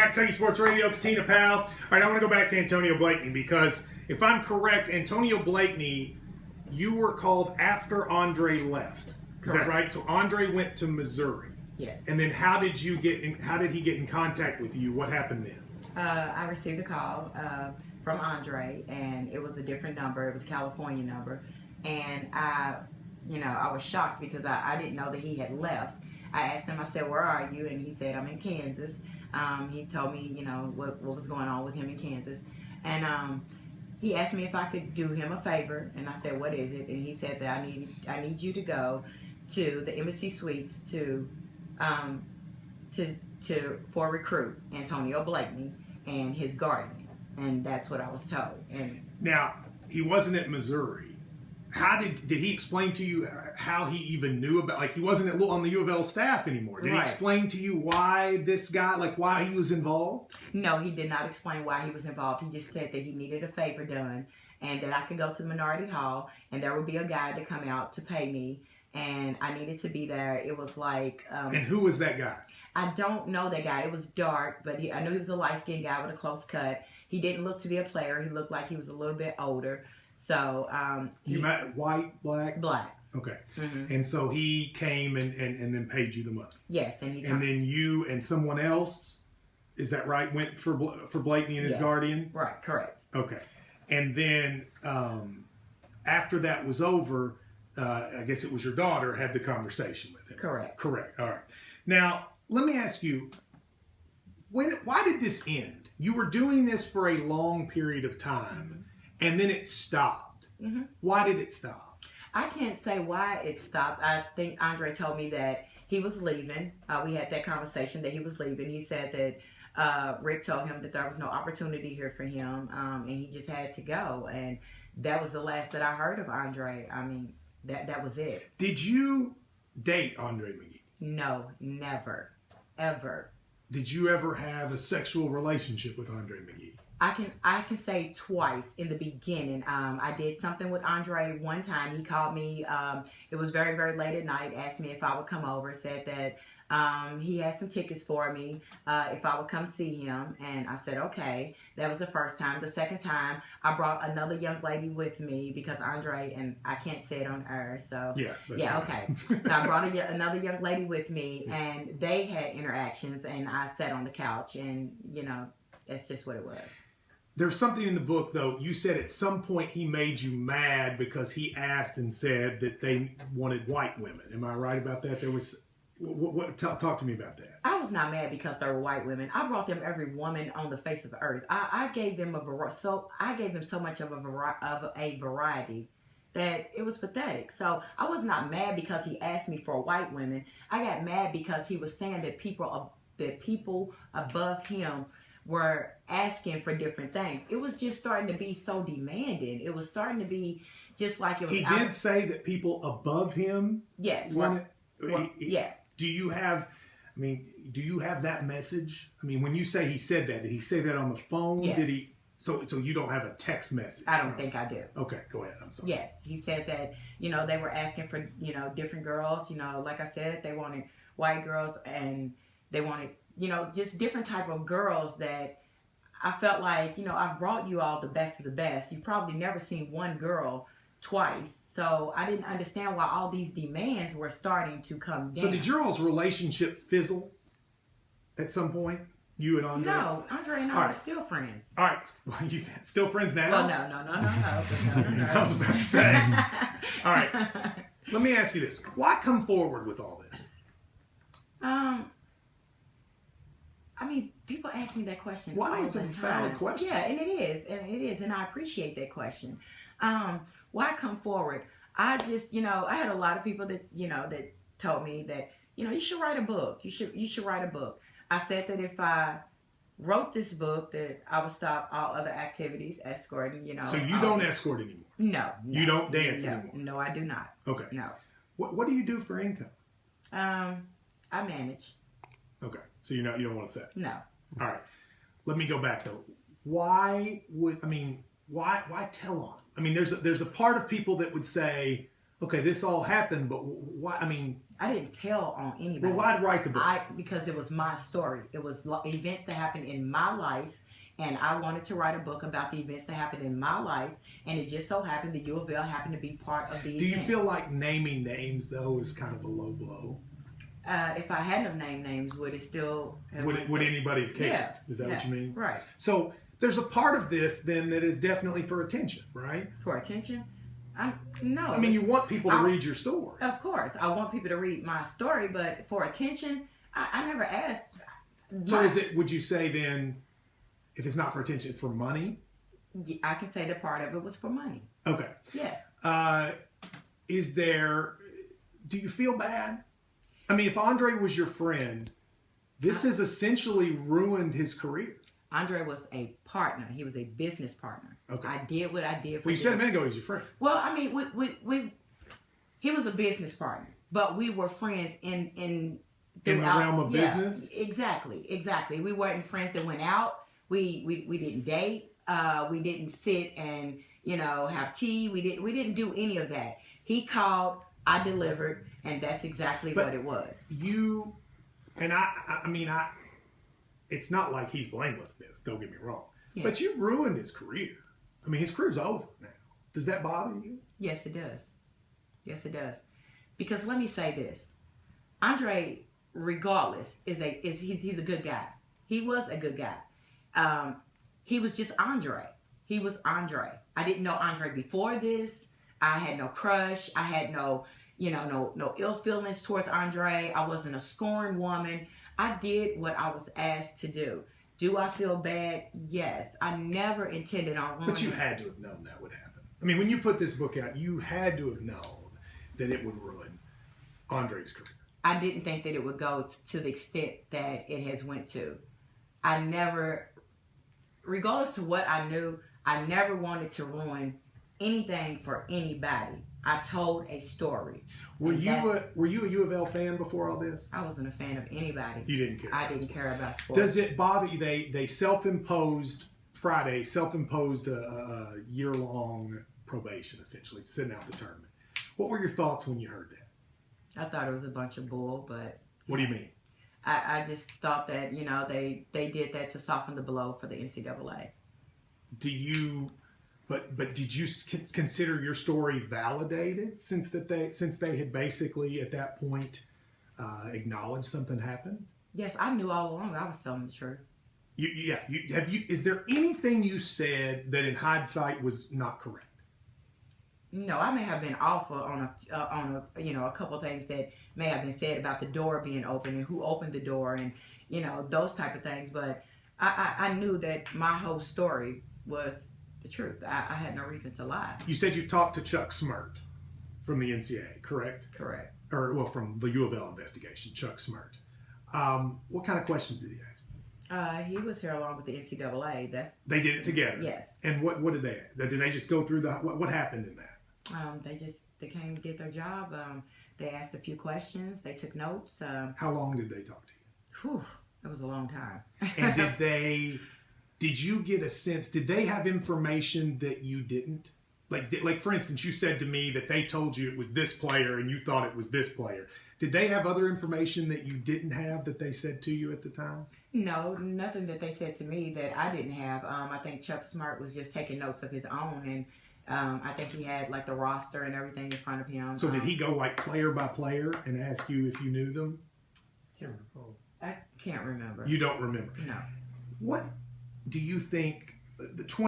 back. Kentucky Sports Radio, Katina, Powell. All right, I want to go back to Antonio Blakeney because if I'm correct, Antonio Blakeney, you were called after Andre left. Is that right? So Andre went to Missouri. Yes. And then how did he get in contact with you? What happened then? I received a call from Andre, and it was a different number. It was a California number. And I was shocked because I didn't know that he had left. I asked him, I said, where are you? And he said, I'm in Kansas. He told me, what was going on with him in Kansas. And he asked me if I could do him a favor. And I said, what is it? And he said that I need you to go to the Embassy Suites for a recruit, Antonio Blakeney, and his guardian. And that's what I was told. And now, he wasn't at Missouri. How did he explain to you how he even knew about, like, he wasn't on the U of L staff anymore? Did he explain to you why this guy, like, why he was involved? No, he did not explain why he was involved. He just said that he needed a favor done and that I could go to the Minority Hall and there would be a guy to come out to pay me and I needed to be there. It was like... and who was that guy? I don't know that guy. It was dark, but I knew he was a light-skinned guy with a close cut. He didn't look to be a player. He looked like he was a little bit older. So you met white, black? Black. Okay. Mm-hmm. And so he came and then paid you the money. Yes, and then you and someone else, is that right, went for Blakeney and his guardian? Right, correct. Okay. And then after that was over, I guess it was your daughter had the conversation with him. Correct. Correct. All right. Now, let me ask you, why did this end? You were doing this for a long period of time, and then it stopped. Mm-hmm. Why did it stop? I can't say why it stopped. I think Andre told me that he was leaving. We had that conversation that he was leaving. He said that Rick told him that there was no opportunity here for him, and he just had to go. And that was the last that I heard of Andre. I mean, that was it. Did you date Andre McGee? No, never, ever. Did you ever have a sexual relationship with Andre McGee? I can say twice in the beginning. I did something with Andre one time. He called me. It was very, very late at night. Asked me if I would come over. Said that he had some tickets for me if I would come see him. And I said, okay. That was the first time. The second time, I brought another young lady with me because Andre, and I can't say it on air. So yeah, okay. So I brought another young lady with me, and they had interactions, and I sat on the couch, and that's just what it was. There's something in the book, though. You said at some point he made you mad because he asked and said that they wanted white women. Am I right about that? There was... Talk to me about that. I was not mad because they were white women. I brought them every woman on the face of the earth. I gave them so much of a variety that it was pathetic. So I was not mad because he asked me for white women. I got mad because he was saying that people above him were asking for different things. It was just starting to be so demanding. It was starting to be just like it was. He did say that people above him. Yes. Yeah. Do you have that message? I mean, when you say he said that, did he say that on the phone? Yes. Did he? So you don't have a text message? I don't think I do. Okay, go ahead. I'm sorry. Yes, he said that they were asking for different girls. Like I said, they wanted white girls and they wanted just different type of girls that I felt like I've brought you all the best of the best. You've probably never seen one girl twice. So I didn't understand why all these demands were starting to come down. So did your all's relationship fizzle at some point? You and Andre? No, Andre and I are still friends. All right. Well, you still friends now? Well, no. I was about to say. All right. Let me ask you this. Why come forward with all this? I mean, people ask me that question. Well, it's a valid question. Yeah, and it is, and I appreciate that question. Why come forward? I just, I had a lot of people that, that told me that, you should write a book. You should write a book. I said that if I wrote this book, that I would stop all other activities, escorting, So you don't escort anymore? No. You don't dance anymore? No, I do not. Okay. No. What do you do for income? I manage. Okay. So you don't want to say? No. All right. Let me go back though. Why tell on? I mean, there's a part of people that would say, Okay, this all happened, but why? I mean, I didn't tell on anybody. well, why'd write the book? Because it was my story. It was events that happened in my life, and I wanted to write a book about the events that happened in my life, and it just so happened the U of L happened to be part of the Do you events. feel like naming names, though, is kind of a low blow? If I hadn't have named names, would it still have Would anybody have cared? Yeah. Is that what you mean? Right. So there's a part of this, then, that is definitely for attention, right? For attention? No. I mean, you want people to read your story. Of course. I want people to read my story, but for attention, I never asked. So is it, would you say then, if it's not for attention, for money? I can say that part of it was for money. Okay. Yes. Do you feel bad? I mean, if Andre was your friend, this has essentially ruined his career. Andre was a partner. He was a business partner. Okay. I did what I did for Well, you said a minute ago he's your friend. Well, I mean, he was a business partner, but we were friends in the realm of business? Exactly. We weren't friends that went out. We didn't date. We didn't sit and, have tea. We didn't do any of that. He called, I delivered, and that's exactly what it was. It's not like he's blameless in this, don't get me wrong. Yeah. But you've ruined his career. I mean, his career's over now. Does that bother you? Yes, it does. Yes, it does. Because let me say this. Andre, regardless, he's a good guy. He was a good guy. He was just Andre. He was Andre. I didn't know Andre before this. I had no crush. I had no ill feelings towards Andre. I wasn't a scorned woman. I did what I was asked to do. Do I feel bad? Yes. I never intended on ruining. But you had to have known that would happen. I mean, when you put this book out, you had to have known that it would ruin Andre's career. I didn't think that it would go to the extent that it has went to. I never, regardless of what I knew, I never wanted to ruin anything for anybody. I told a story. Were you a U of L fan before all this? I wasn't a fan of anybody. You didn't care. I didn't care about sports. Does it bother you? They self-imposed a year-long probation, essentially, sitting out the tournament. What were your thoughts when you heard that? I thought it was a bunch of bull, but... What do you mean? I just thought that, they did that to soften the blow for the NCAA. But did you consider your story validated since they had basically at that point acknowledged something happened? Yes, I knew all along I was telling the truth. Is there anything you said that in hindsight was not correct? No, I may have been awful on a couple of things that may have been said about the door being open and who opened the door and those type of things. But I knew that my whole story was the truth. I had no reason to lie. You said you've talked to Chuck Smirt from the NCAA, correct? Correct. From the U of L investigation, Chuck Smirt. What kind of questions did he ask? He was here along with the NCAA. They did it together. Yes. And what did they ask? Did they just go through what happened in that? They came to get their job. They asked a few questions. They took notes. How long did they talk to you? Whew, it was a long time. And did you get a sense? Did they have information that you didn't? Like for instance, you said to me that they told you it was this player and you thought it was this player. Did they have other information that you didn't have that they said to you at the time? No, nothing that they said to me that I didn't have. I think Chuck Smirt was just taking notes of his own, and I think he had the roster and everything in front of him. So did he go player by player and ask you if you knew them? I can't remember. You don't remember? No. What do you think the